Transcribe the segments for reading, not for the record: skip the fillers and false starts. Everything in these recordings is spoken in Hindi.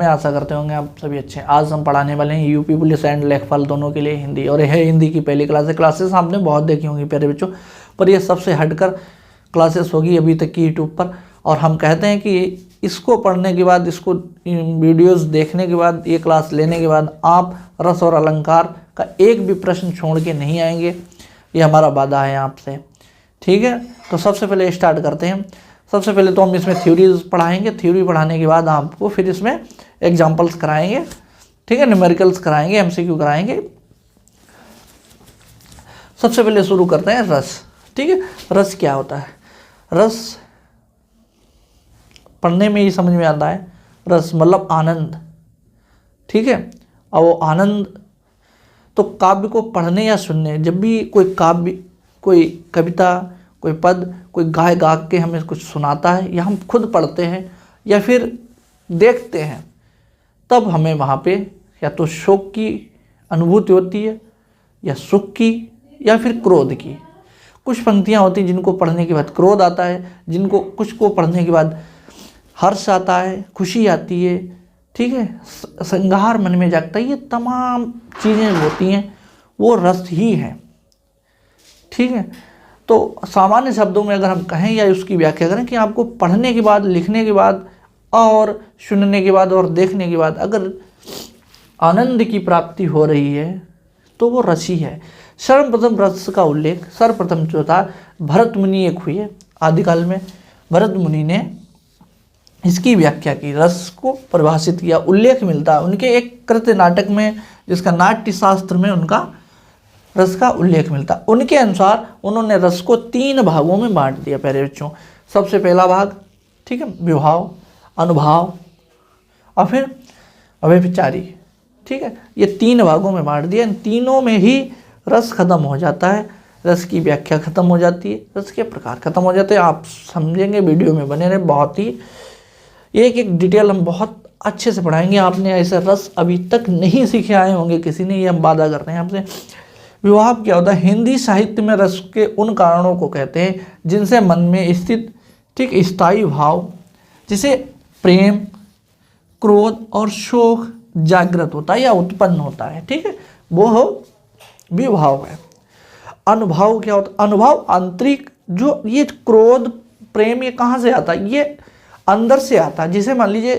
मैं आशा करते होंगे आप सभी अच्छे हैं। आज हम पढ़ाने वाले हैं यूपी पुलिस एंड लेखपाल दोनों के लिए हिंदी, और यह हिंदी की पहली क्लास है। क्लासेस आपने बहुत देखी होंगी प्यारे बच्चों, पर यह सबसे हटकर क्लासेस होगी अभी तक की यूट्यूब पर। और हम कहते हैं कि इसको पढ़ने के बाद, इसको वीडियोस देखने के बाद, ये क्लास लेने के बाद आप रस और अलंकार का एक भी प्रश्न छोड़ के नहीं आएंगे, ये हमारा वादा है आपसे। ठीक है, तो सबसे पहले स्टार्ट करते हैं। सबसे पहले तो हम इसमें थ्योरीज पढ़ाएंगे। थ्योरी पढ़ाने के बाद आपको फिर इसमें एग्जाम्पल्स कराएंगे, ठीक है, न्यूमेरिकल्स कराएंगे, एमसीक्यू कराएंगे। सबसे पहले शुरू करते हैं रस। ठीक है, रस क्या होता है? रस पढ़ने में ही समझ में आता है। रस मतलब आनंद, ठीक है। और वो आनंद तो काव्य को पढ़ने या सुनने, जब भी कोई काव्य, कोई कविता, कोई पद, कोई गाय गा के हमें कुछ सुनाता है, या हम खुद पढ़ते हैं या फिर देखते हैं, तब हमें वहाँ पे या तो शोक की अनुभूति होती है, या सुख की, या फिर क्रोध की। कुछ पंक्तियाँ होती हैं जिनको पढ़ने के बाद क्रोध आता है, जिनको कुछ को पढ़ने के बाद हर्ष आता है, खुशी आती है, ठीक है, श्रृंगार मन में जागता है। ये तमाम चीज़ें होती हैं, वो रस ही है। ठीक है, तो सामान्य शब्दों में अगर हम कहें या उसकी व्याख्या करें कि आपको पढ़ने के बाद, लिखने के बाद और सुनने के बाद और देखने के बाद अगर आनंद की प्राप्ति हो रही है तो वो रस ही है। सर्वप्रथम रस का उल्लेख सर्वप्रथम जो था भरत मुनि एक हुए आदिकाल में। भरत मुनि ने इसकी व्याख्या की, रस को परिभाषित किया। उल्लेख मिलता है उनके एक कृत्य नाटक में, जिसका नाट्य शास्त्र में उनका रस का उल्लेख मिलता। उनके अनुसार उन्होंने रस को 3 भागों में बांट दिया प्यारे बच्चों। सबसे पहला भाग, ठीक है, विभाव, अनुभाव और फिर अव्यभिचारी। ठीक है, ये 3 भागों में बांट दिया। इन तीनों में ही रस खत्म हो जाता है, रस की व्याख्या खत्म हो जाती है, रस के प्रकार खत्म हो जाते हैं। आप समझेंगे, वीडियो में बने रहे, बहुत ही एक एक डिटेल हम बहुत अच्छे से पढ़ाएंगे। आपने ऐसे रस अभी तक नहीं सीखे आए होंगे किसी ने, ये हम वादा करते हैं आपसे। विभाव क्या होता है? हिंदी साहित्य में रस के उन कारणों को कहते हैं जिनसे मन में स्थित, ठीक, स्थायी भाव, जिसे प्रेम, क्रोध और शोक जागृत होता है या उत्पन्न होता है, ठीक है, वो हो विभाव है। अनुभाव क्या होता है? अनुभाव आंतरिक, जो ये क्रोध, प्रेम, ये कहाँ से आता है? ये अंदर से आता है। जिसे मान लीजिए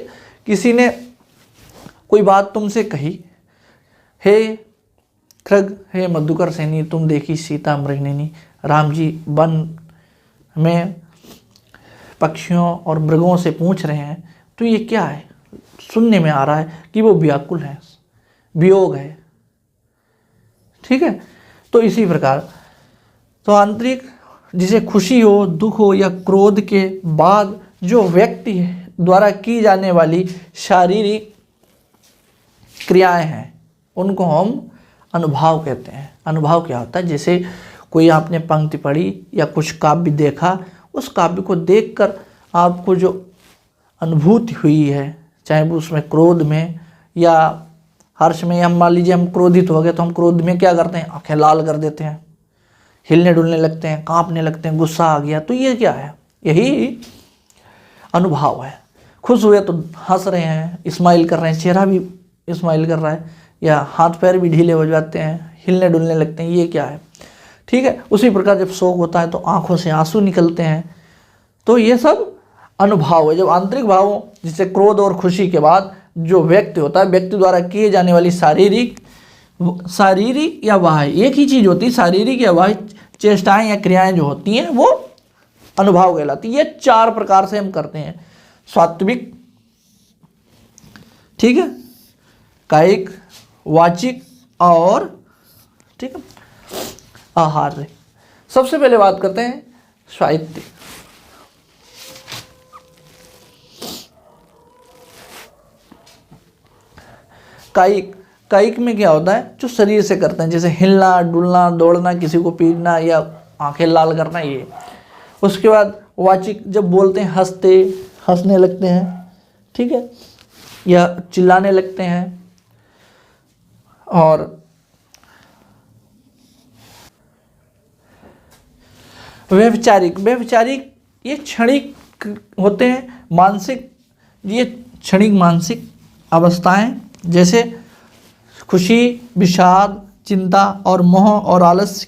किसी ने कोई बात तुमसे कही, हे खृग, हे मधुकर सैनी, तुम देखी सीता मृगनयनी, राम जी वन में पक्षियों और मृगों से पूछ रहे हैं, तो ये क्या है? सुनने में आ रहा है कि वो व्याकुल है, वियोग है, ठीक है। तो इसी प्रकार तो आंतरिक, जिसे खुशी हो, दुख हो या क्रोध के बाद जो व्यक्ति द्वारा की जाने वाली शारीरिक क्रियाएं हैं, उनको हम अनुभाव कहते हैं। अनुभाव क्या होता है? जैसे कोई आपने पंक्ति पढ़ी या कुछ काव्य देखा, उस काव्य को देखकर आपको जो अनुभूति हुई है, चाहे वो उसमें क्रोध में या हर्ष में, या मान लीजिए हम क्रोधित हो गए तो हम क्रोध में क्या करते हैं? आंखें लाल कर देते हैं, हिलने डुलने लगते हैं, कांपने लगते हैं, गुस्सा आ गया, तो ये क्या है? यही अनुभाव है। खुश हुए तो हंस रहे हैं, स्माइल कर रहे हैं, चेहरा भी स्माइल कर रहा है, या हाथ पैर भी ढीले हो जाते हैं, हिलने डुलने लगते हैं, ये क्या है? ठीक है, उसी प्रकार जब शोक होता है तो आंखों से आंसू निकलते हैं, तो ये सब अनुभाव है। जब आंतरिक भावों, जिसे क्रोध और खुशी के बाद जो व्यक्ति होता है, व्यक्ति द्वारा किए जाने वाली शारीरिक या बाह्य, एक ही चीज़ होती है, शारीरिक या बाह्य चेष्टाएं या क्रियाएं जो होती हैं, वो अनुभाव कहलाती है। ये 4 प्रकार से हम करते हैं: सात्विक, ठीक है, कायिक, वाचिक और, ठीक है, आहार्य। सबसे पहले बात करते हैं साहित्य। कायिक में क्या होता है? जो शरीर से करते हैं, जैसे हिलना डुलना, दौड़ना, किसी को पीटना या आंखें लाल करना, ये। उसके बाद वाचिक, जब बोलते हैं, हंसने लगते हैं, ठीक है, या चिल्लाने लगते हैं। और व्यभिचारिक ये क्षणिक होते हैं, मानसिक, ये क्षणिक मानसिक अवस्थाएं जैसे खुशी, विषाद, चिंता और मोह और आलस्य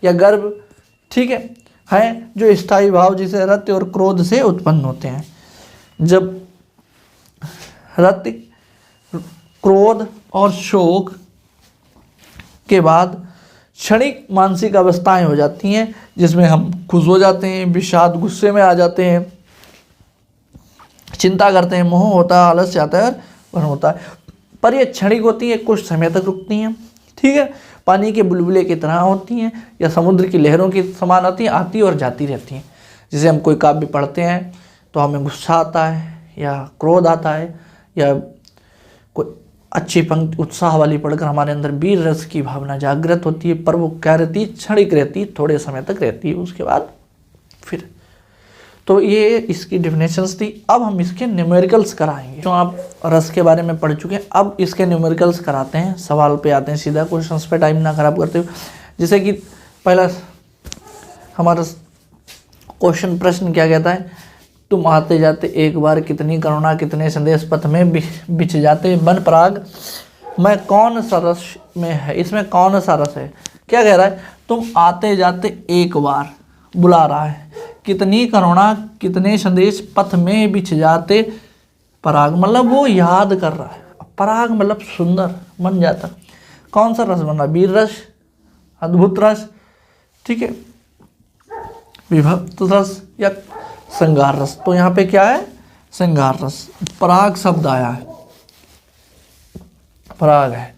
या गर्व, ठीक है, हैं जो स्थायी भाव जिसे रति और क्रोध से उत्पन्न होते हैं। जब रति, क्रोध और शोक के बाद क्षणिक मानसिक अवस्थाएं हो जाती हैं जिसमें हम खुश हो जाते हैं, विषाद गुस्से में आ जाते हैं, चिंता करते हैं, मोह होता है, आलस्य आता है और भ्रम होता है। पर ये क्षणिक होती है, कुछ समय तक रुकती हैं, ठीक है, पानी के बुलबुले की तरह होती हैं या समुद्र की लहरों की समान होती हैं, आती और जाती रहती हैं। जैसे हम कोई काव्य पढ़ते हैं तो हमें गुस्सा आता है या क्रोध आता है या कोई अच्छी पंक्ति उत्साह वाली पढ़कर हमारे अंदर वीर रस की भावना जागृत होती है, पर वो क्या रहती है, क्षणिक रहती है, थोड़े समय तक रहती है, उसके बाद फिर। तो ये इसकी डेफिनेशंस थी। अब हम इसके न्यूमेरिकल्स कराएंगे। जो आप रस के बारे में पढ़ चुके हैं, अब इसके न्यूमेरिकल्स कराते हैं। सवाल पे आते हैं सीधा, क्वेश्चंस पे टाइम ना खराब करते हुए। जैसे कि पहला हमारा क्वेश्चन, प्रश्न क्या कहता है, तुम आते जाते एक बार कितनी करुणा, कितने संदेश पथ में बिछ जाते बन पराग, मैं कौन सा रस में है, इसमें कौन सा रस है। क्या कह रहा है, तुम आते जाते एक बार बुला रहा है, कितनी करुणा, कितने संदेश पथ में बिछ जाते पराग, मतलब वो याद कर रहा है। पराग मतलब सुंदर, बन जाता। कौन सा रस बन रहा, वीर रस, अद्भुत रस, ठीक है, विभक्त रस या श्रृंगार रस। तो यहाँ पे क्या है, श्रृंगार रस। पराग शब्द आया है, पराग है,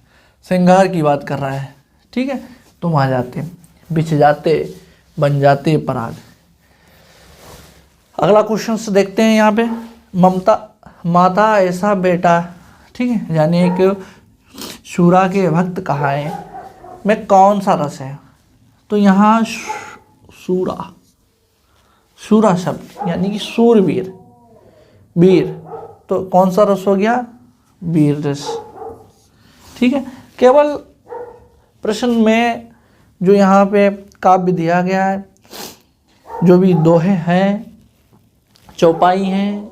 श्रृंगार की बात कर रहा है, ठीक है। तुम आ जाते, बिछ जाते, बन जाते पराग। अगला क्वेश्चन देखते हैं यहाँ पे, ममता माता ऐसा बेटा, ठीक है, यानी एक शूरा के भक्त कहा है, में कौन सा रस है। तो यहाँ शूरा, शूरा शब्द यानी कि शूरवीर, वीर, तो कौन सा रस हो गया, वीर रस, ठीक है। केवल प्रश्न में जो यहाँ पे काव्य दिया गया है, जो भी दोहे हैं, चौपाई हैं,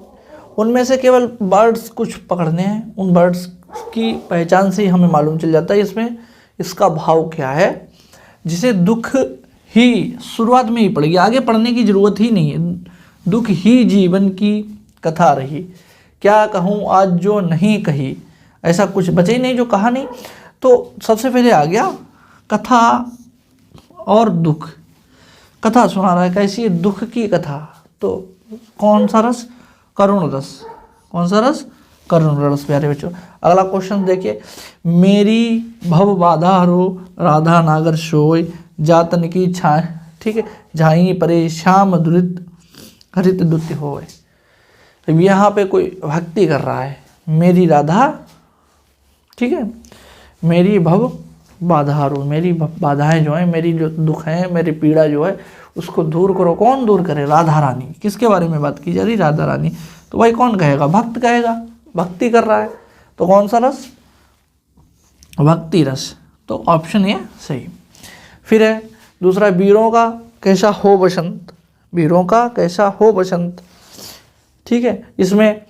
उनमें से केवल वर्ड्स कुछ पकड़ने हैं। उन वर्ड्स की पहचान से ही हमें मालूम चल जाता है इसमें इसका भाव क्या है, जिसे दुख ही शुरुआत में ही पड़ेगी, आगे पढ़ने की जरूरत ही नहीं है। दुख ही जीवन की कथा रही, क्या कहूँ आज जो नहीं कही, ऐसा कुछ बचे ही नहीं जो कहा नहीं। तो सबसे पहले आ गया कथा और दुख। कथा सुना रहा है, कैसी है, दुख की कथा। तो कौन सा रस, करुण रस। कौन सा रस, करुण रस। प्यारे बच्चों, अगला क्वेश्चन देखिए, मेरी भव बाधा हरो, राधा नागर सोय, जातन की छा, ठीक है, झाई परे श्याम दुरित हरित दुत्य होय। अब यहाँ पे कोई भक्ति कर रहा है, मेरी राधा, ठीक है, मेरी भव बाधा हरो, मेरी बाधाएं जो हैं, मेरी जो दुख हैं, मेरी पीड़ा जो है उसको दूर करो। कौन दूर करे, राधा रानी। किसके बारे में बात की जा रही, राधा रानी। तो भाई कौन कहेगा, भक्त कहेगा, भक्ति कर रहा है। तो कौन सा रस, भक्ति रस। तो ऑप्शन ये सही। फिर है दूसरा, वीरों का कैसा हो बसंत, वीरों का कैसा हो बसंत, ठीक है। इसमें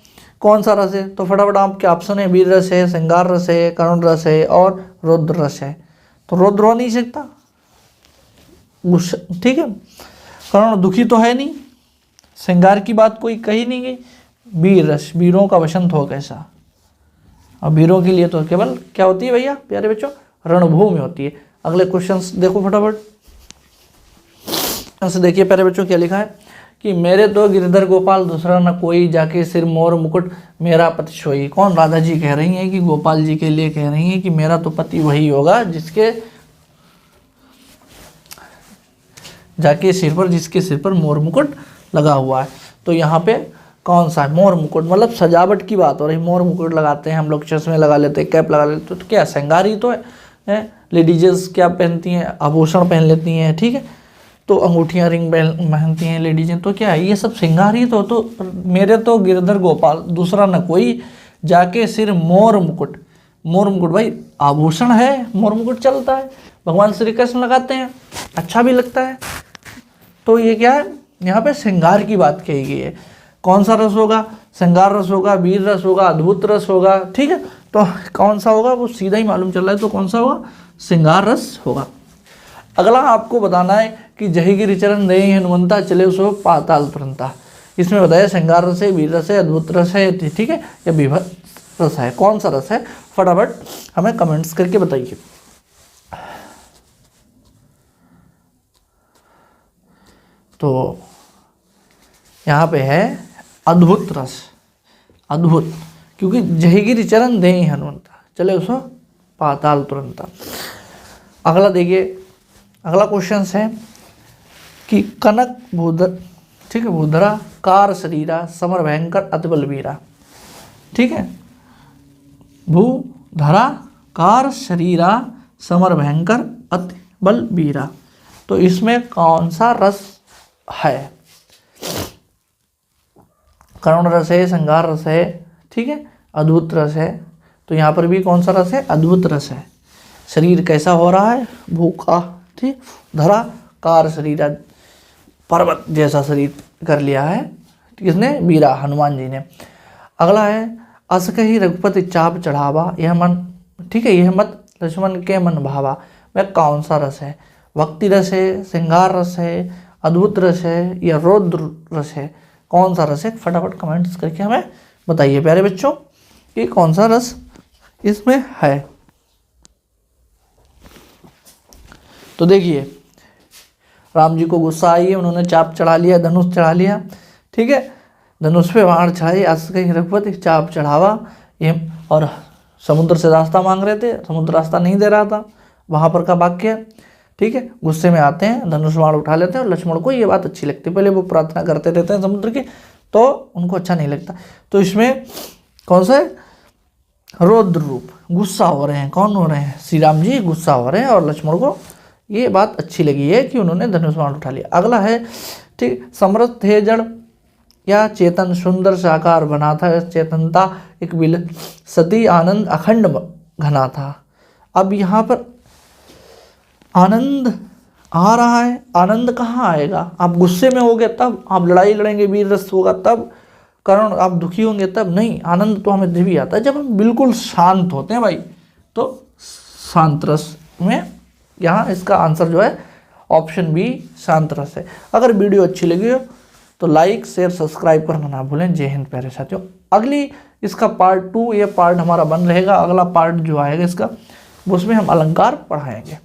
कौन सा रस है, तो फटाफट आपके ऑप्शन है, वीर रस है, श्रृंगार रस है, करुण रस है और रुद्र रस है। तो रुद्र हो नहीं सकता, ठीक है। करुण दुखी तो है नहीं, श्रृंगार की बात कोई कही नहीं गई, वीर रस, वीरों का वसंत हो कैसा। और वीरों के लिए तो केवल क्या होती है भैया, प्यारे बच्चों, रणभूमि होती है। अगले क्वेश्चंस देखो फटाफट, ऐसे देखिए प्यारे बच्चों क्या लिखा है कि मेरे तो गिरधर गोपाल दूसरा न कोई, जाके सिर मोर मुकुट मेरा पति सोई। कौन, राधा जी कह रही हैं कि गोपाल जी के लिए कह रही हैं कि मेरा तो पति वही होगा जिसके जाके सिर पर, जिसके सिर पर मोर मुकुट लगा हुआ है। तो यहाँ पे कौन सा है, मोर मुकुट, मतलब सजावट की बात हो रही। मोर मुकुट लगाते हैं हम लोग, चश्मे लगा लेते हैं, कैप लगा लेते हैं, तो क्या श्रृंगार ही तो है। लेडीजेस क्या पहनती हैं, आभूषण पहन लेती हैं, ठीक है, तो अंगूठियाँ रिंग पहनती हैं लेडीजें, तो क्या है, ये सब श्रृंगार ही तो मेरे तो गिरधर गोपाल दूसरा न कोई, जाके सिर मोर मुकुट। मोर मुकुट भाई आभूषण है, मोर मुकुट चलता है, भगवान श्री कृष्ण लगाते हैं, अच्छा भी लगता है। तो ये क्या है, यहाँ पे श्रृंगार की बात कही गई है। कौन सा रस होगा, श्रृंगार रस होगा, वीर रस होगा, अद्भुत रस होगा। ठीक है, तो कौन सा होगा वो सीधा ही मालूम चल रहा है, तो कौन सा होगा, श्रृंगार रस होगा। अगला आपको बताना है कि जही गिरि चरण देहि हनुमंता चले सो पाताल तुरंता। इसमें बताया श्रृंगार रस है, वीर रस है, अद्भुत रस है, ठीक है, या विभत्स रस है, कौन सा रस है, फटाफट हमें कमेंट्स करके बताइए। तो यहाँ पे है अद्भुत रस, अद्भुत, क्योंकि जही गिरि चरण देहि हनुमंता चले उसो पाताल तुरंता। अगला देखिए, अगला क्वेश्चन है कि कनक भूधर, ठीक है, भूधरा कार शरीरा समर भयंकर अति बलवीरा। ठीक है, भूधरा कार शरीरा समर भयंकर अति बलवीरा, तो इसमें कौन सा रस है, करुण रस है, श्रृंगार रस है, ठीक है, अद्भुत रस है। तो यहाँ पर भी कौन सा रस है, अद्भुत रस है। शरीर कैसा हो रहा है, भूखा, ठीक, धरा कार शरीरा, पर्वत जैसा शरीर कर लिया है किसने, वीरा, हनुमान जी ने। अगला है असक ही रघुपति चाप चढ़ावा यह मन, ठीक है, यह मत लक्ष्मण के मन भावा। वह कौन सा रस है, भक्ति रस है, श्रृंगार रस है, अद्भुत रस है, या रौद्र रस है, कौन सा रस है, फटाफट कमेंट्स करके हमें बताइए प्यारे बच्चों कि कौन सा रस इसमें है। तो देखिए, राम जी को गुस्सा आई है, उन्होंने चाप चढ़ा लिया, धनुष चढ़ा लिया, ठीक है, धनुष पे बाण चढ़ाई, अस कहीं रघुपति चाप चढ़ावा, ये, और समुद्र से रास्ता मांग रहे थे, समुद्र रास्ता नहीं दे रहा था, वहाँ पर का वाक्य, ठीक है, गुस्से में आते हैं, धनुष बाण उठा लेते हैं, और लक्ष्मण को ये बात अच्छी लगती है, पहले वो प्रार्थना करते रहते हैं समुद्र की, तो उनको अच्छा नहीं लगता। तो इसमें कौन सा है, रौद्र रूप, गुस्सा हो रहे हैं, कौन हो रहे हैं, श्री राम जी गुस्सा हो रहे हैं, और लक्ष्मण को ये बात अच्छी लगी है कि उन्होंने धनुष बाण उठा लिया। अगला है, ठीक, समृद्ध थे जड़ या चेतन सुंदर साकार बना था, चेतनता एक बिल सती आनंद अखंड घना था। अब यहाँ पर आनंद आ रहा है, आनंद कहाँ आएगा, आप गुस्से में होगे तब, आप लड़ाई लड़ेंगे, वीर रस होगा तब, कारण आप दुखी होंगे तब नहीं। आनंद तो हमें तभी आता है जब हम बिल्कुल शांत होते हैं भाई, तो शांत रस में, यहाँ इसका आंसर जो है ऑप्शन बी शांत रस है। अगर वीडियो अच्छी लगी हो तो लाइक शेयर सब्सक्राइब करना ना भूलें। जय हिंद प्यारे साथियों। अगली इसका पार्ट 2, ये पार्ट हमारा बन रहेगा, अगला पार्ट जो आएगा इसका उसमें हम अलंकार पढ़ाएंगे।